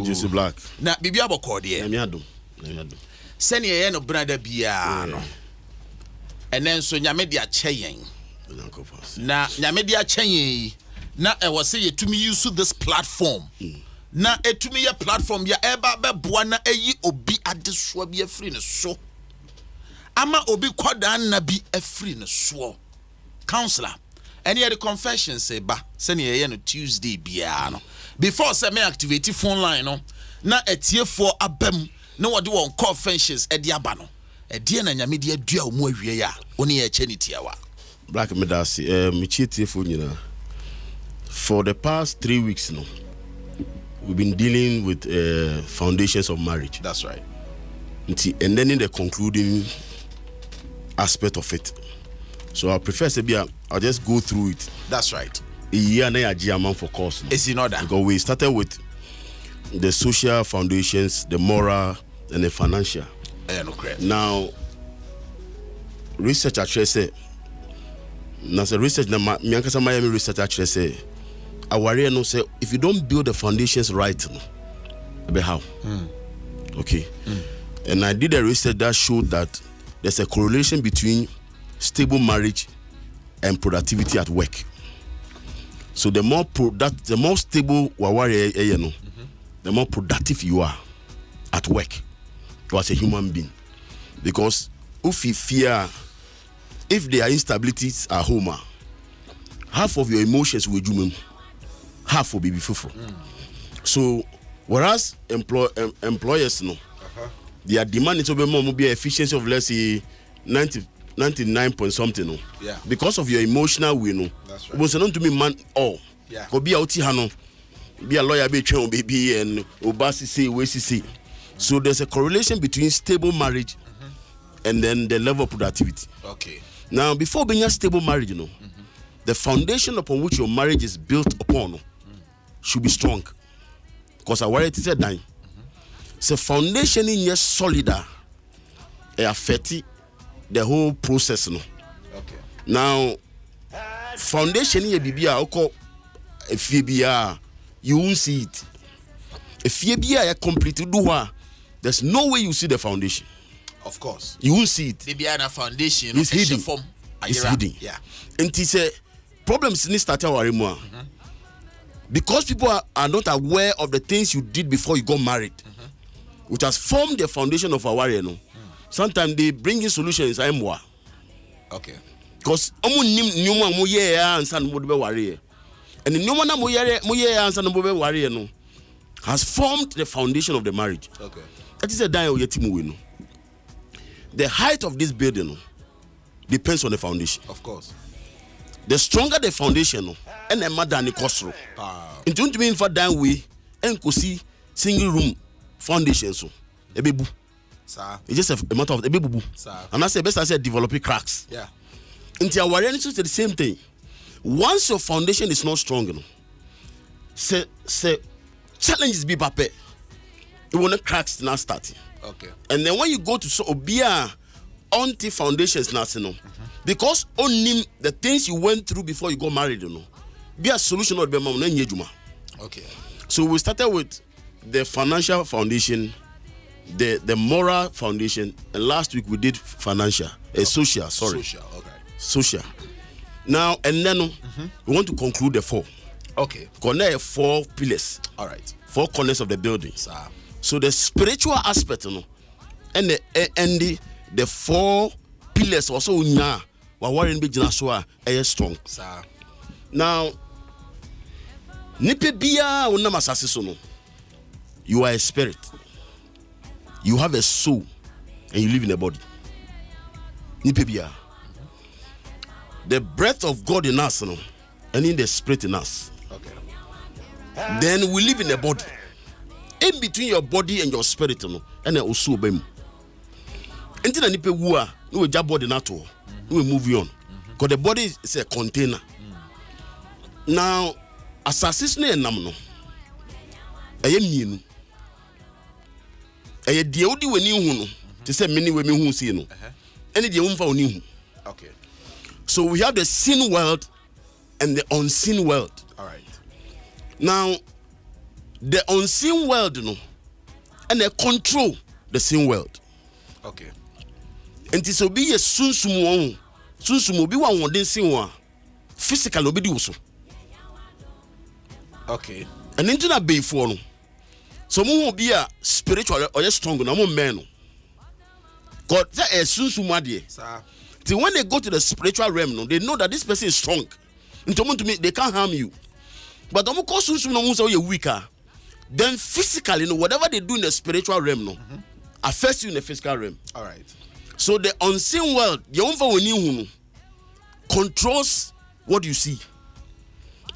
Just black. Na bibi aboko de. Na me adom. Sene ye no brother bia no. Enen so nyame de acheyen. Na nyame de acheyen na e wo se yetumi use this platform. Na etumi ye platform ya eba be boa na eyi obi adesoa bi afri ne so. Ama obi kwadan na bi afri ne so. Counselor, any other confession say ba send ye no Tuesday bia no. Before say me activate phone line no. Na etie for abem na wode won confessions e de aba no. E de na nyame de adua o mu awie ya. Oni ye che ni tiawa. Black medasi me tie for nyina. For the past 3 weeks no. We've been dealing with foundations of marriage. That's right. And then in the concluding aspect of it. So I prefer to I'll just go through it. That's right. A year and a GM for course. It's in order. Because we started with the social foundations, the moral, and the financial. Now, research actually say, research Miami research actually say, I worry no say if you don't build the foundations right, no, how? Okay. And I did a research that showed that there's a correlation between stable marriage and productivity at work. So the more the more stable the more productive you are at work. You as a human being. Because if there are instabilities at home, half of your emotions will do half will be before. So whereas employers their demand is to be efficiency of let's say 99 point something no. Yeah. Because of your emotional way no. That's right. But not to me man all. Yeah. Go be out here be a lawyer be train baby and obasi say we see. So there's a correlation between stable marriage and then the level of productivity. Okay. Now before being a stable marriage, you know, the foundation upon which your marriage is built upon should be strong. Because I worry it is a dying. So foundation in your solid affect the whole process no. Okay. Now foundation in your bibia oko efibia you won't see it. If you be a complete do there's no way you see the foundation. Of course. You won't see it. They be a foundation. It's hidden. It's hidden. Yeah. And it's a problems in start our because people are not aware of the things you did before you got married, which has formed the foundation of our warrior. No, sometimes they bring in solutions. Okay. Because and the no has formed the foundation of the marriage. Okay. That is a no. The height of this building depends on the foundation. Of course. The stronger the foundation, and the more than the cost. It don't mean for that way, and could see single room foundation. So, a baby. It's just a matter of a baby. And I say, best I said, developing cracks. Yeah. Until our reality is the same thing. Once your foundation is not strong enough, say challenges be pape. It will not cracks now starting. Okay. And then when you go to so obia anti foundations now, because only the things you went through before you got married, you know, be a solution or be okay. So we started with the financial foundation, the moral foundation, and last week we did financial, social. Sorry, social. Now and then we want to conclude the 4. Okay. Connect 4 pillars. All right. 4 corners of the building. So the spiritual aspect, you know, and the 4 pillars also now. Warren big Janaswa strong. Now, Nipebia Unamasasono. You are a spirit. You have a soul, and you live in a body. Nipebia. The breath of God in us, and in the spirit in us. Okay. Then we live in a body. In between your body and your spirit, and also obey. Until the Nipewua, no job body not all. We move on because the body is a container. Now, assassin and namno. I am new. I had the only when you to say many women who see no. Any the found you. Okay. So we have the seen world and the unseen world. All right. Now, the unseen world, and they control the seen world. Okay. And this will be a sunsumo be one didn't see one physical obedi also. Okay. And into that bay for no. So will be a spiritual or strong no man. God that is sunsumo dear. Till when they go to the spiritual realm, they know that this person is strong. Into to me, they can't harm you. But the more sunsumo you're weaker, then physically, whatever they do in the spiritual realm, affects you in the physical realm. All right. So the unseen world, the only controls what you see.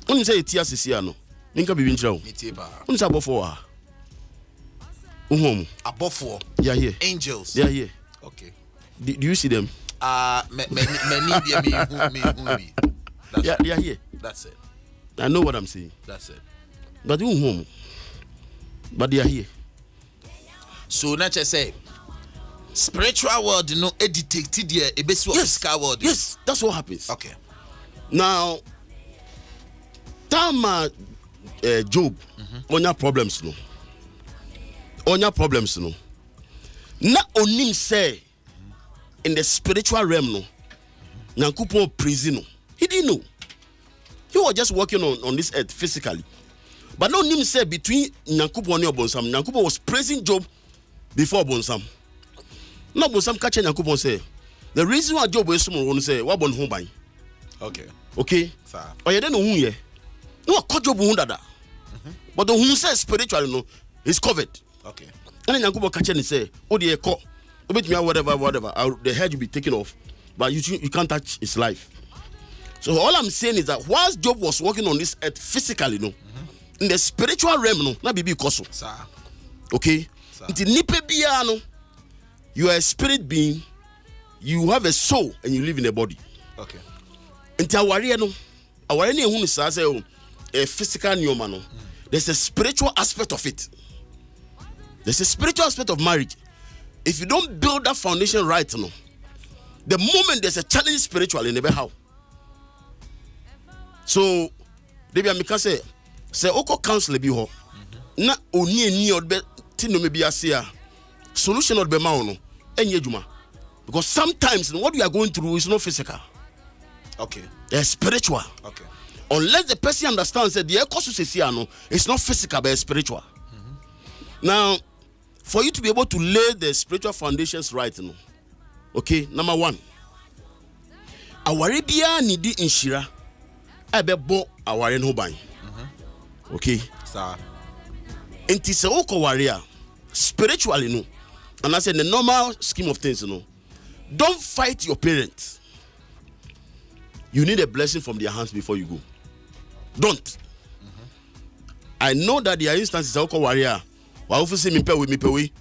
When you say it's here, no, Ninka be winchell. When it's above four, above four, yeah, here, angels, they are here. Okay. Do you see them? Me. Yeah, they are here. That's it. I know what I'm saying. That's it. But you but they are here. So nature say spiritual world, detected the physical world. Yes, that's what happens. Okay. Now, Job, on your problems, no. On your problems, no. Not only say in the spiritual realm, no. Nyankopon prison. He didn't know. He was just working on this earth physically. But no name say between Nyankopon and Bonsam. Nyankopon was praising Job before Bonsam. No Bonsam catch Nyankopon say the reason why Job was someone say what bon home by. Okay. Okay. Sir. Or you don't know who ye. No call Job who dada. But the who says spiritually no is covered. Okay. And then Nyankopon catch and say, oh dear call. Whatever. The head will be taken off. But you can't touch his life. So all I'm saying is that whilst Job was working on this earth physically, in the spiritual realm, na bibi koso. Sir. Okay? Nti nipe biya no, you are a spirit being, you have a soul, and you live in a body. Okay. Nti aware no ehunu sa say a physical nyoma no. There's a spiritual aspect of it. There's a spiritual aspect of marriage. If you don't build that foundation right, no, the moment there's a challenge spiritually, never how. So, they be amika say oko counsel be ho. Na oni eni odbe tino me be asia. Solution odbe ma no enye djuma. Because sometimes what we are going through is not physical. Okay. It's spiritual. Okay. Unless the person understands that the ecosus it's not physical but it's spiritual. Now, for you to be able to lay the spiritual foundations right, okay, number one, aware bia nidi inshira ebebo aware no ban. Okay, sir. Enti se oko warrior spiritually no, and I say in the normal scheme of things, don't fight your parents. You need a blessing from their hands before you go. Don't. I know that there are instances oko warrior. Why often say me pay we.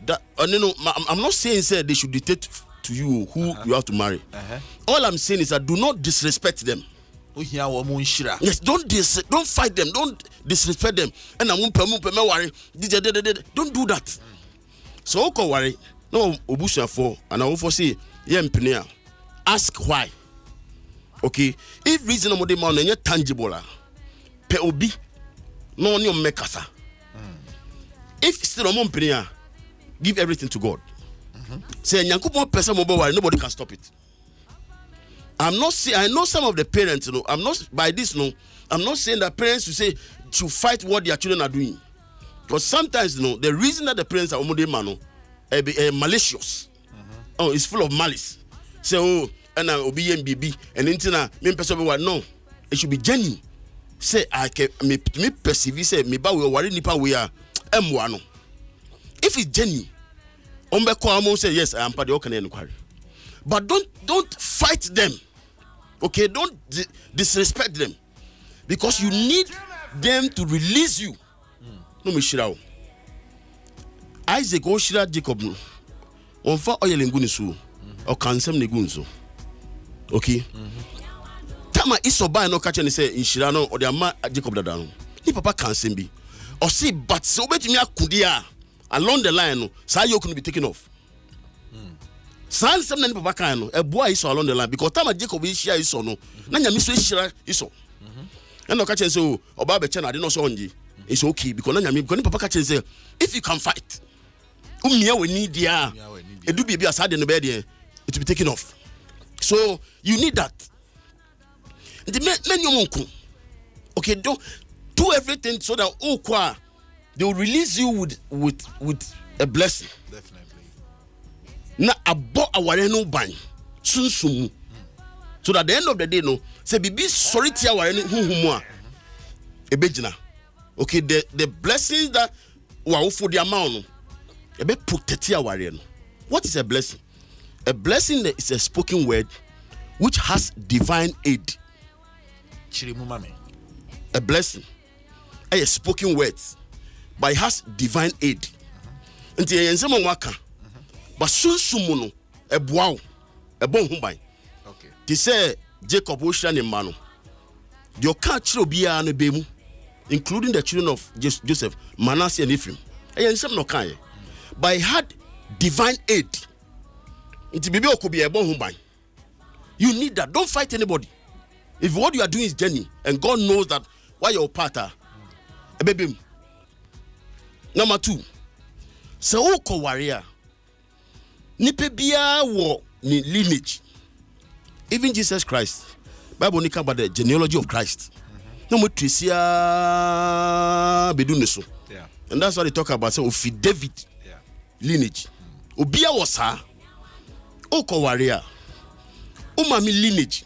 That I'm not saying say they should dictate to you who you have to marry. All I'm saying is that do not disrespect them. Yes, don't fight them, don't disrespect them. And I won't worry. Don't do that. So okay, worry. No obusia for and I will foresee ask why. Okay, if reason of the man is tangible, pe obi no ni mekasa. If still a give everything to God. Say Nyankopon person worry, nobody can stop it. I'm not saying I know some of the parents, I'm not by this, I'm not saying that parents to fight what their children are doing. Because sometimes, the reason that the parents are malicious. Oh, it's full of malice. Say, and obi MBB and intina me person no, it should be genuine. Say I can me perceive say me ba we worry nipa we are M1. If it's genuine, say yes, I am part of the inquiry. But don't fight them. Okay, don't disrespect them. Because you need them to release you. No me shirao. Isaac o shira Jacob no. On fa oil nguni so. O kansem ne gunso. Okay? Tama iso ba no catch and say in shira no or the ama Jacob dada no. Ni papa kansem bi. Or say but so betimi akudia along the line no, sa yoke no be taken off. San sem na ni papa kan no, e boa iso along the line because time Jacob is share iso no, na nyame so shira iso. And no catch and so oba be chena de no so onji. It's okay because na nyame because papa catch and say if you can fight. Umia we need dia. E do be asade no be there. It will be taken off. So you need that. The men okay, do everything so that they will release you with a blessing. Definitely. Na abo aware no ban sunsumu. So that at the end of the day no say bibi sorry tia aware no huhumu a ebegina. Okay, the blessings that wa for the amount no ebe protect aware no. What is a blessing? A blessing is a spoken word which has divine aid. A blessing, a spoken words, but it has divine aid. Until you say waka, but soon sumuno a bow, a bon humbai. Okay. They say Jacob Ocean in Mano. Your catch will be an ebemu, including the children of Joseph, Manasseh and Ephraim. And some no kind, but it had divine aid. It be could be a bon humbai. You need that. Don't fight anybody. If what you are doing is journey, and God knows that why you're part a baby. Number 2, so oko warrior. Nipe biya wo ni lineage. Even Jesus Christ, Bible nika about the genealogy of Christ. No mo trisia beduneso. Yeah. And that's why they talk about say Ofie David lineage. Obiya was her. Oko warrior. Umami lineage.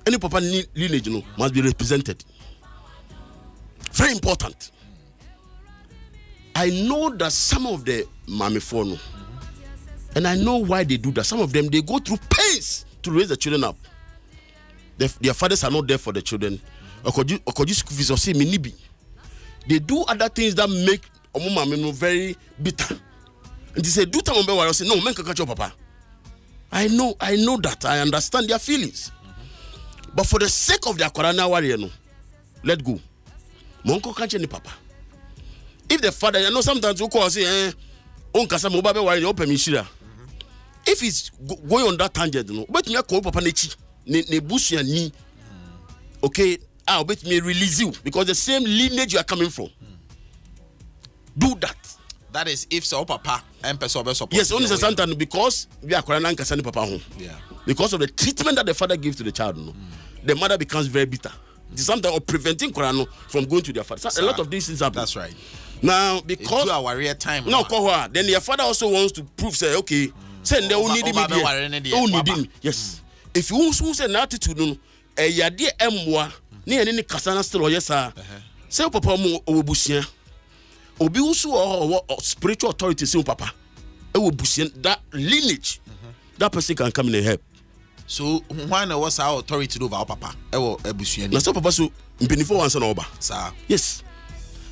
Any papa lineage no must be represented. Very important. I know that some of the mamifono, and I know why they do that. Some of them they go through pains to raise the children up. Their fathers are not there for the children. They do other things that make omo very bitter. And they say, "Do time I say, no, men can catch your papa." I know that. I understand their feelings. But for the sake of their Korana warrior, no, let go. Monko can't any papa. If the father, you know, sometimes you call say, Onkasa Mobabe warrior, open Mishira. If he's going on that tangent, no, but me call papa nechi, ne bush and ni. Okay, I'll bet me release you because the same lineage you are coming from. Do that. That is if so papa and person support. Yes, only sometimes because we are Korana and Kasani papa home. Yeah. Because of the treatment that the father gives to the child, no, the mother becomes very bitter. Sometimes or preventing Korano from going to their father. So a lot of these things happen. That's right. Now, because our warrior time. No, then their father also wants to prove, say, okay, send the only need. Yes. If you also say an attitude, no, a yadia emwa, near any Kasana still, yes, sir. Say, Papa mo obusia. Obi usu or spiritual authority, say, Papa. Obusian that lineage. That person can come in and help. So when was our authority over our papa? Na so papa so mpinifo wansa na oba. Sir. Yes.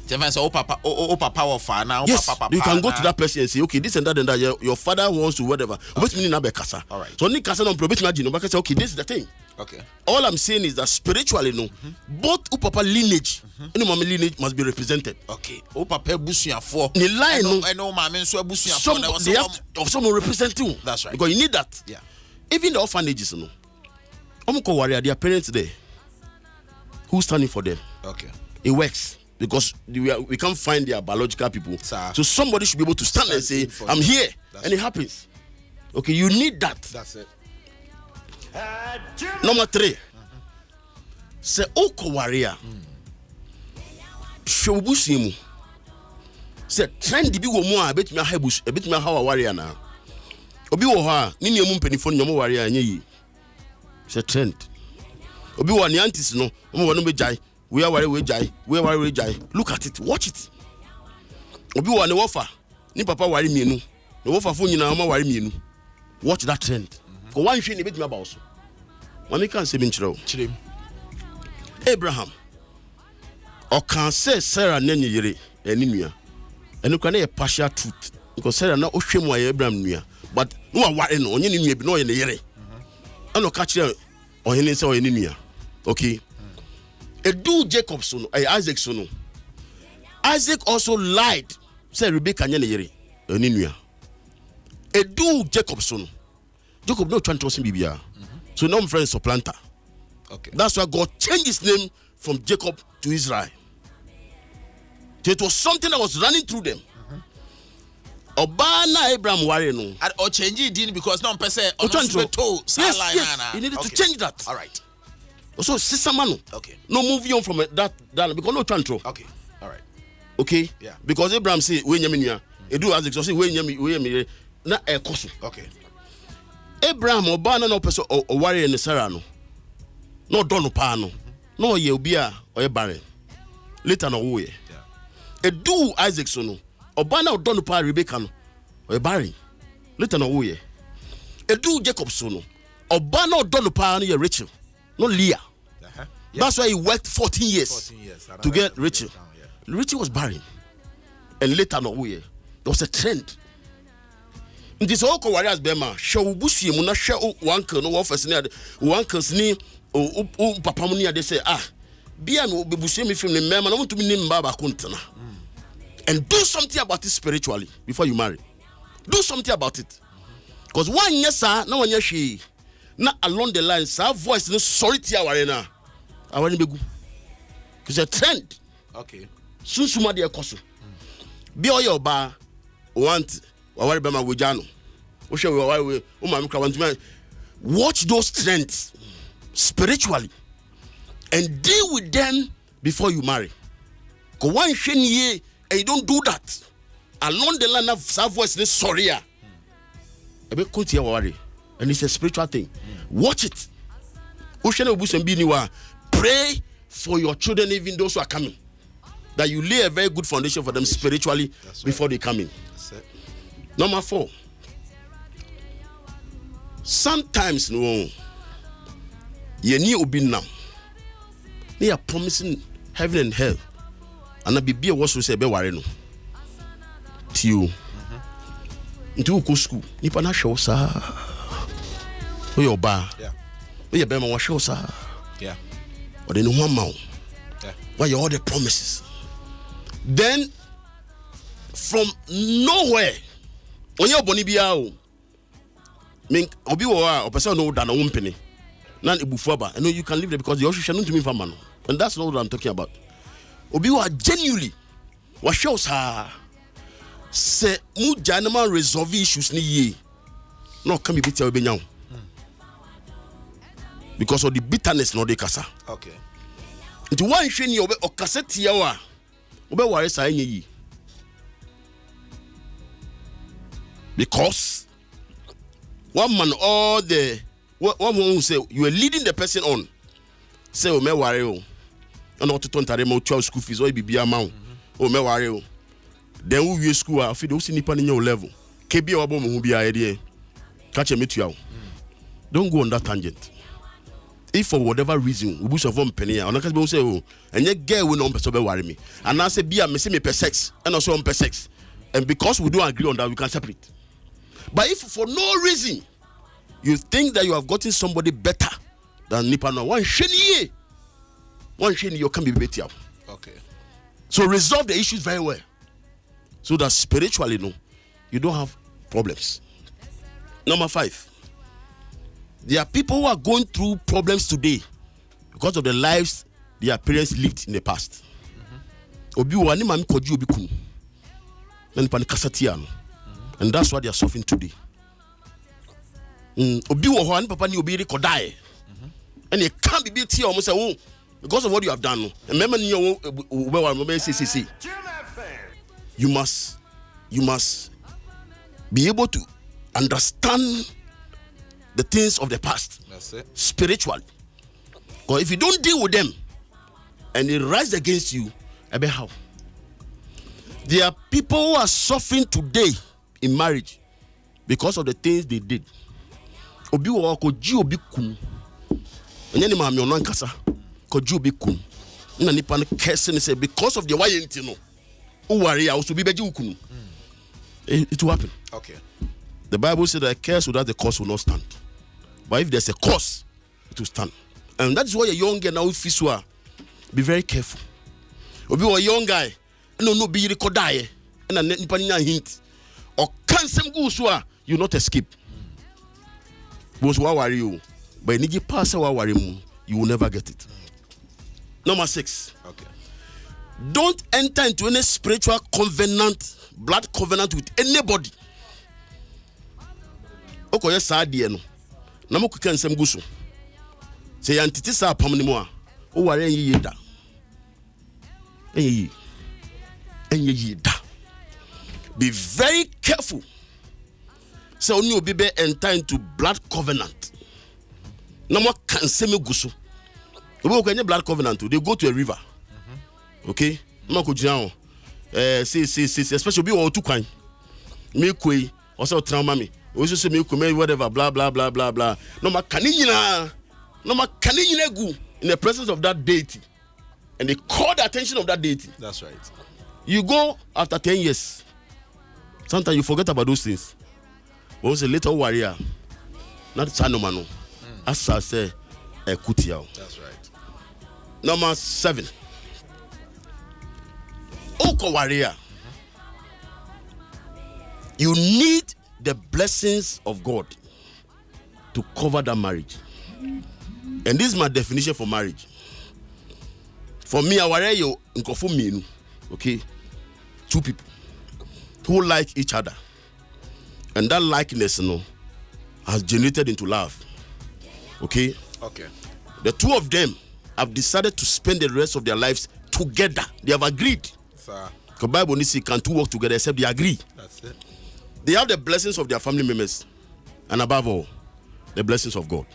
Papa or father. Yes. You can go to that person and say, okay, this and that, your father wants to whatever. Okay. All right. So ni kasa no probate imagine. Say, okay, this is the thing. Okay. All I'm saying is that spiritually, no, both papa lineage, any mommy lineage must be represented. Okay. Papa busuya for. The line, no, I know my men so busuya for. They have of someone representing. That's right. Because you need that. Yeah. Even the orphanages, no. Warrior, their parents there. Who's standing for them? Okay. It works because we can't find their biological people. Sir. So somebody should be able to stand and say, I'm here. And it happens. Okay, you need that. That's it. Number 3. Say, Oko warrior. Shobusimu. Say, trend the big woman, I bet me a hebus, a bit me how a warrior now. Obi wo ha ni nemu mpanifo nyomo ware anya yi se trend obi wo ne aunties no mo wono bejai we ware we jai we ware we jai look at it, watch it. Obi wo ne wofa ni papa ware mienu ne wofa fo nyina ma ware mienu, watch that trend. Ko wan hwe ne betimi aba so mami kan se bi nkyerɛ kyerem Abraham o kan say Sarah nanyi yere ani nua enu kwa na ye partial truth because Sarah na ohwemu aye Abraham nua. But no worry no, onye ni nua bi no ye ne yere. Ano ka kire ohene se oye ni nua. Okay. Edu Jacob so no, Isaac so no. Isaac also lied. Say Rebecca nye ne yere, oni nua. Edu Jacob so no. Jacob no trying to say bibia. So no friend supplanter. Okay. That's why God changed his name from Jacob to Israel. It was something that was running through them. Obana Abraham worry no. Or change it because no person yes, he needed to change that. All right. So sister manu. Okay. No moving on from that because no chantro. Okay. All right. Okay. Yeah. Because Abraham say we nyaminia. Edu Isaac so say we nyami na ekoso. Okay. Abraham Obana no person o worry in Sarah no. No donu pa no. No ye obi a o barren. Later no wo ye. Yeah. Edu Isaac so no. Obana o donu pa Rebecca no. O barren. Later no wo ye. Edu Jacob so no. Obana o donu pa no ye Rachel. No Leah. Yeah. That's why he worked 14 years to get Rachel. Rachel was barren. And later no wo ye. There was a trend. In this whole warriors bema, show bushi muna show uncle no office near uncle's ni o papa munia they say bia no be bushi me film the mema no want to be name baba kuntana. And do something about it spiritually before you marry. Do something about it. Because one yes sir, no one yes she not along the lines, our voice no sorry tia warena. I want to be good. It's a trend. Okay. Soon suma de ekoso. Be all your bar want watch those trends spiritually and deal with them before you marry. Because one year and you don't do that along the line of voice is sorry. And it's a spiritual thing. Watch it. Pray for your children, even those who are coming, that you lay a very good foundation for them spiritually before they come in. Number 4. Sometimes no ye ni obi now. They are promising heaven and hell. And I be what we say be worry no. Tio. Into go school. Nipa na show sa. We your bar. Yeah. We be ma show sa. Yeah. But then one man. Yeah. Why you all the promises? Then from nowhere when you boni bia o mean obi wo a person no da na wompene na ebufu ba and you can live there because the ocean no to me fama no, and that's not what I'm talking about. Obi wo genuinely what shows her say mu janama resolve issues ni ye no come be tell be nyaw because of the bitterness no dey kasa. Okay. Nti wan hwe ni obe okasa tia wa obe ware sa enye yi. Because one man all the one who say you are leading the person on say o me worry o and not to tontare mo 12 school fees o bibia amount o me worry o then who we school afi do see nipa ni your level kebi e wabo mo hu bia e de catch me to you. Don't go on that tangent. If for whatever reason we bush of one penny on can be say oh and you girl will not person be worry me and I say bia me say me per sex and also on per sex, and because we don't agree on that we can separate. But if for no reason you think that you have gotten somebody better than Nipa no one sheni you can be better. Okay. So resolve the issues very well, so that spiritually no you don't have problems. Number 5. There are people who are going through problems today because of the lives their parents lived in the past. Obi wani mami koji obi kunu. Nani pani kasatia no. And that's why they are suffering today. Obi wo ho ani papa ni obi rekodai. And you can't be beat here almost say oh because of what you have done. And remember say you must be able to understand the things of the past. That's it. Spiritually. Because if you don't deal with them and they rise against you, about how? There are people who are suffering today in marriage because of the things they did. Obi wo ko ji obi kun. Enye ni maami ono nkasa. Ko ji obi kun. Na nipa no curse ni say because of the why enti no. O worry also be beji ukunu. It will happen. Okay. The Bible said that a curse without the cause will not stand. But if there's a cause, it will stand. And that is why a young girl now fiswa. Be very careful. Obi a young guy, no be rekodai, and a nipa ni hint. Or can some go so you not escape. Because what worry you? But if you pass what worry you will never get it. Number 6. Okay. Don't enter into any spiritual covenant, blood covenant with anybody. Okay, yes, I dear no. Namu can sem guso. Say antiti sa pam ni mo a. O ware yi da. Enye da. Be very careful. So only obi be enter into blood covenant. Namu can sem guso. Obi ko blood covenant, they go to a river. Okay? No ko jina see especially be o tu kwan. Me koi o se o trauma me. O so me ko me whatever blah blah blah blah blah. No ma kanina gu in the presence of that deity. And they call the attention of that deity. That's right. You go after 10 years. Sometimes you forget about those things. But once a little warrior, not Sanomano, as I say, a Kutiao. That's right. Number 7. Oko warrior. You need the blessings of God to cover that marriage. And this is my definition for marriage. For me, I warrior you in okay? 2 people who like each other. And that likeness, has generated into love. Okay? Okay. The 2 of them have decided to spend the rest of their lives together. They have agreed. Sir. The Bible needs to can 2 work together except they agree. That's it. They have the blessings of their family members. And above all, the blessings of God.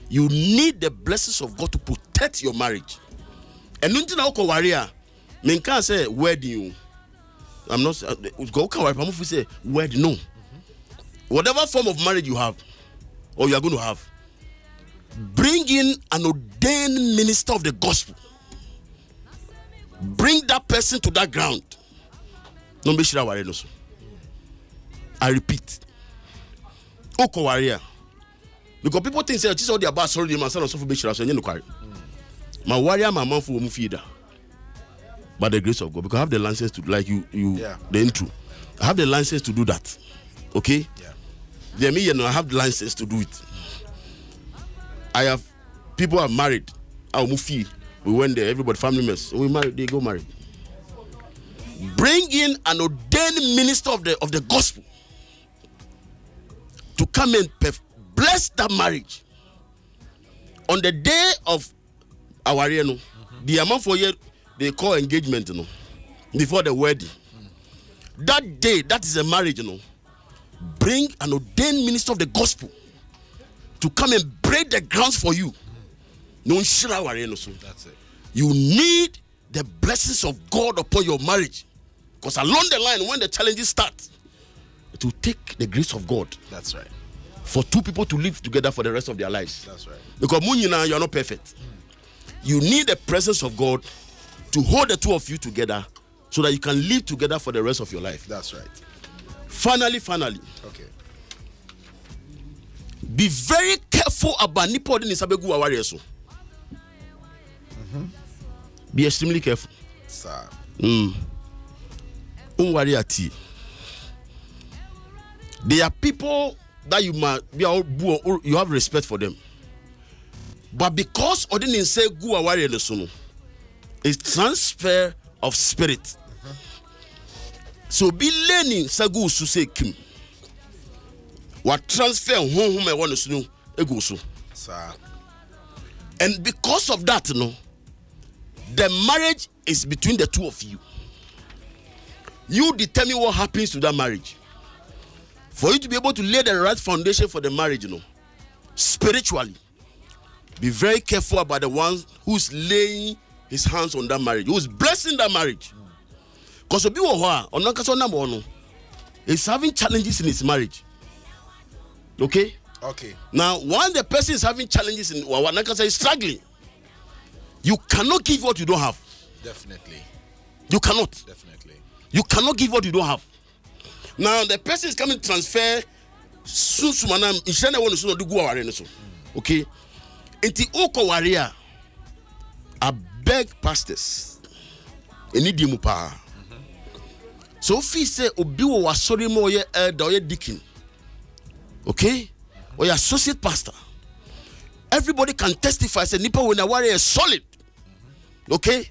You need the blessings of God to protect your marriage. And nothing else warrior. Men can't say wedding. I'm not go can say wedding. No. Whatever form of marriage you have, or you are going to have, bring in an ordained minister of the gospel. Bring that person to that ground. No be sure warrior no so. I repeat. Oko warrior. Because people think say this all the about sorry man son so for be sure so you no carry. My warrior my man for feeder. By the grace of God, because I have the license to like you the intro. I have the license to do that. Okay? Yeah. I have the license to do it. I have people are married. We went there, everybody, family members. We married, they go married. Bring in an ordained minister of the gospel to come and bless that marriage. On the day of our the amount for year they call engagement, before the wedding. That day, that is a marriage, Bring an ordained minister of the gospel to come and break the grounds for you. That's it. You need the blessings of God upon your marriage. Because along the line, when the challenges start, it will take the grace of God. That's right. For 2 people to live together for the rest of their lives. That's right. Because you are not perfect. You need the presence of God to hold the 2 of you together so that you can live together for the rest of your life. That's right. Finally. Okay. Be very careful about Nipodin Isabegu Awarieso. Be extremely careful. Sir. Unwariati. There are people that you have respect for them. But because Odin say gu aware is transfer of spirit. So be learning sagu su say kim. What transfer home I want to know ego so. Sir. And because of that, the marriage is between the 2 of you. You determine what happens to that marriage. For you to be able to lay the right foundation for the marriage, spiritually, be very careful about the one who's laying his hands on that marriage, who's blessing that marriage. Because he's having challenges in his marriage. Okay? Okay. Now, when the person is having challenges in Wanakasa is struggling, you cannot give what you don't have. Definitely. You cannot. Definitely. You cannot give what you don't have. Now, the person is coming to transfer. Okay? Inti oko warrior. I beg pastors. Enidimu pa. So if he say obi wo wasori mo ye elder or ye deacon. Okay? Or your associate pastor. Everybody can testify say nipa when a warrior is solid. Okay?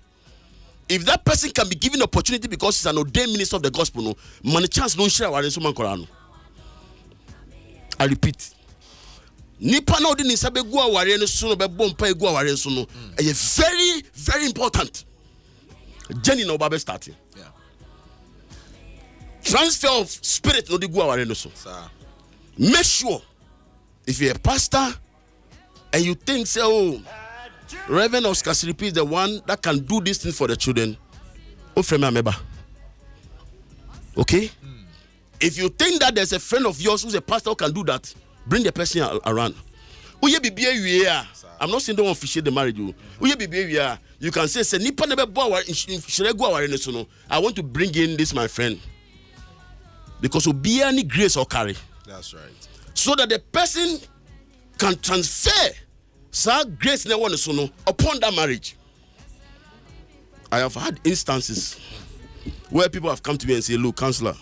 If that person can be given opportunity because he's an ordained minister of the gospel, no, money chance don't share our so man korano. I repeat. Nipa no di nisabe gu aware no so no be bompa gu aware so no. Very, very important. Jenny no babe starting. Yeah. Transfer of spirit no di gu aware no so. Make sure if you're a pastor and you think say, oh, Reverend Oscar Siripi is the one that can do this thing for the children. Okay? If you think that there's a friend of yours who's a pastor who can do that, bring the person around. I'm not saying don't officiate the marriage. You can say, I want to bring in this my friend. Because will be any grace or carry. That's right. So that the person can transfer grace upon that marriage. I have had instances where people have come to me and say, look, counselor,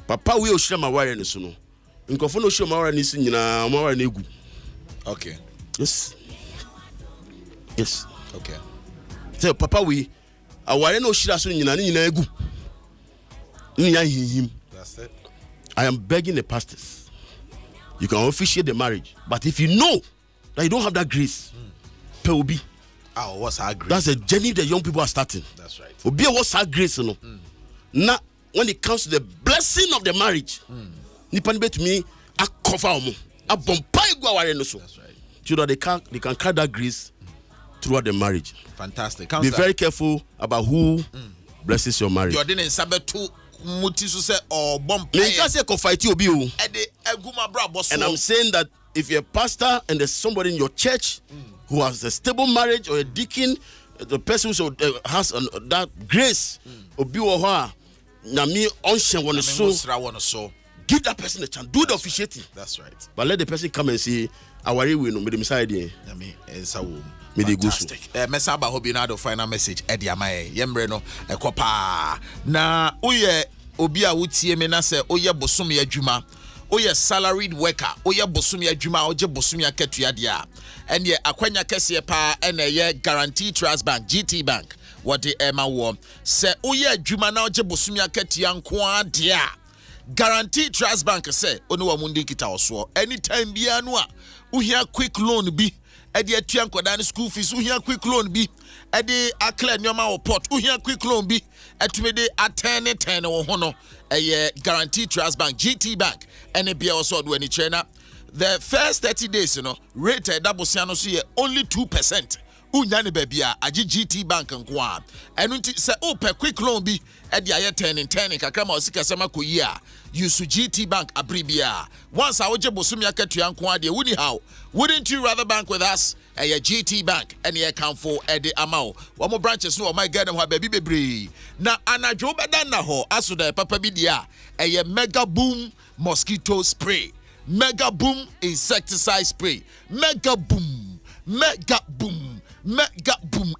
Papa will share my wire in the sono. In show my wire Okay. Yes. Yes. Okay. So Papa we wire no shira so nyina egu. That's it. I am begging the pastors. You can officiate the marriage, but if you know that you don't have that grace, Obi. Oh, what's our grace? That's a journey the young people are starting. That's right. Obi, what's our grace? No. Now, when it comes to the blessing of the marriage, nipa bet me a cover a bompai go away no so. That's right. So that they can carry that grace throughout the marriage. Fantastic. Be very careful about who blesses your marriage. You didn't sabetu muti so say or bompai. Me can say fight you obi. And I'm saying that if you're a pastor and there's somebody in your church who has a stable marriage or a deacon, the person who has that grace, obi oha na me onshen one so give that person a chance. Do the officiating. That's right. But let the person come and say, "Awari we no me the side here." Fantastic. Mesaba hobi na do final message. Edi amaye yembre no ekopa na oye obi a wutie me na se oye bosom ya adwuma. Oye salaried worker. Oye bosom ya adwuma oje bosom ya ketua dia. Ene akwanya kese pa ene ye Guarantee Trust Bank GT Bank. What the Emma wo se oye adwuma na oje bosom ya ketua nko adia. Guarantee Trust Bank say onu wa mundi kita oso anytime bia no a uhia quick loan bi e de atua nkoda ne school fees uhia quick loan bi e de akla nyoma wo port uhia quick loan bi etume de atene ten wo ho no Guarantee Trust Bank GT Bank ene bia oso do ani chena the first 30 days rate double siano so ye only 2%. Unya ne babia agi GT Bank nko a enu nti se ope quick loan bi e de aye 10 kakra ma osika sema koyi a use GT Bank abribia once a woje bosum yakatua nko a de wuni how wouldn't you rather bank with us GT Bank and ye account for ede amao one more branches no my god ho baby bebre na anadwo beda na ho aso da papa bi dia mega boom mosquito spray, mega boom insecticide spray, mega boom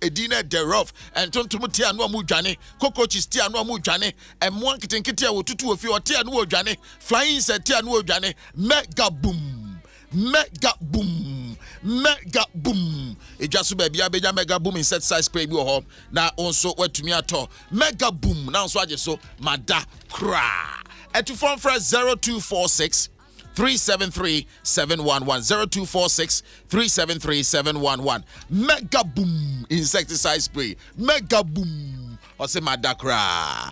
edina thereof and tontomo tia no amu dwane cockroaches tia no amu dwane emo nkitenkete a wotutu ofi o tia no dwane flying insect tia no dwane mega boom ejaso ba bia beja mega boom insecticide spray bi ho na onso watumi ato mega boom na onso age so mada kra etu phone for 0246 373-711 0246-373-711 mega boom insecticide spray mega boom or say madakra